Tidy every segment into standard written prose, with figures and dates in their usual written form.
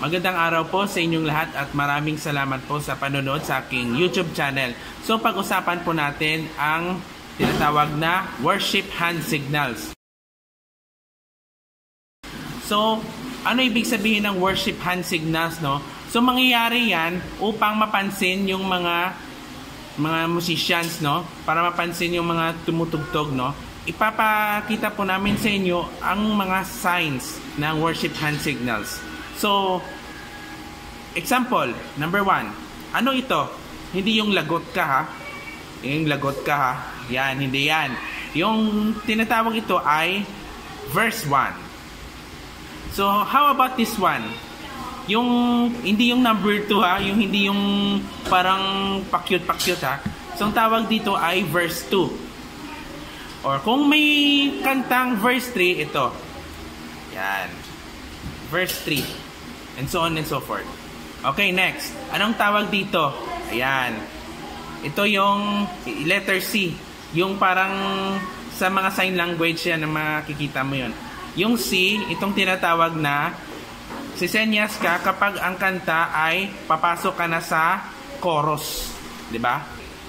Magandang araw po sa inyong lahat at maraming salamat po sa panonood sa aking YouTube channel. So pag-usapan po natin ang tinatawag na worship hand signals. So ano ibig sabihin ng worship hand signals, no? So mangyayari yan upang mapansin yung mga musicians, no? Para mapansin yung mga tumutugtog, no? Ipapakita po namin sa inyo ang mga signs ng worship hand signals. So, example, number 1. Ano ito? Hindi yung lagot ka, ha? Yung lagot ka, ha? Yan, hindi yan. Yung tinatawag ito ay verse 1. So, how about this one? Yung, hindi yung number 2, ha? Yung hindi yung parang pakyut-pakyut, ha? So, ang tawag dito ay verse 2. Or kung may kantang verse 3, ito. Yan. Verse 3. And so on and so forth. Okay, next. Anong tawag dito? Ayan. Ito yung letter C. Yung parang sa mga sign language yan na makikita mo yun. Yung C, itong tinatawag na sisenyas ka kapag ang kanta ay papasok ka na sa chorus. Diba?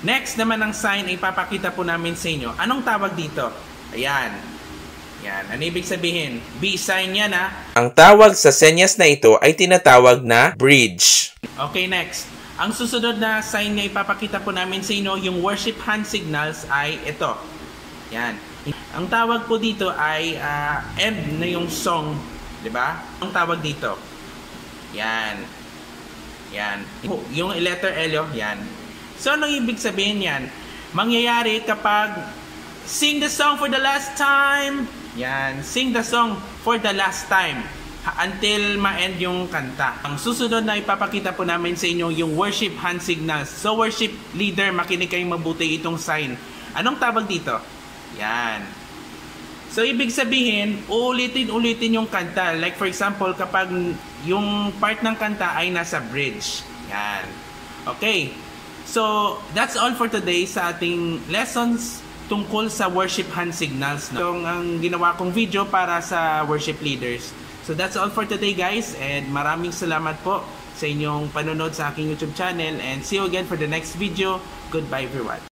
Next naman ang sign ay papakita po namin sa inyo. Anong tawag dito? Ayan. Yan. Ano ibig sabihin? B sign yan, ha? Ang tawag sa senyas na ito ay tinatawag na bridge. Okay, next. Ang susunod na sign na ipapakita po namin sa inyo, yung worship hand signals ay ito. Yan. Ang tawag po dito ay end na yung song. Diba? Ang tawag dito. Yan. Yan. Yung letter L, yan. So, anong ibig sabihin yan? Mangyayari kapag sing the song for the last time. Yan, sing the song for the last time until ma-end yung kanta. Ang susunod na ipapakita po namin sa inyo yung worship hand signals. So worship leader, makinig kayong mabuti itong sign. Anong tawag dito? Yan. So ibig sabihin, uulitin-ulitin yung kanta. Like for example, kapag yung part ng kanta ay nasa bridge. Yan. Okay. So that's all for today sa ating lessons tungkol sa worship hand signals. Itong ang ginawa kong video para sa worship leaders. So that's all for today, guys, and maraming salamat po sa inyong panonood sa aking YouTube channel, and see you again for the next video. Goodbye everyone.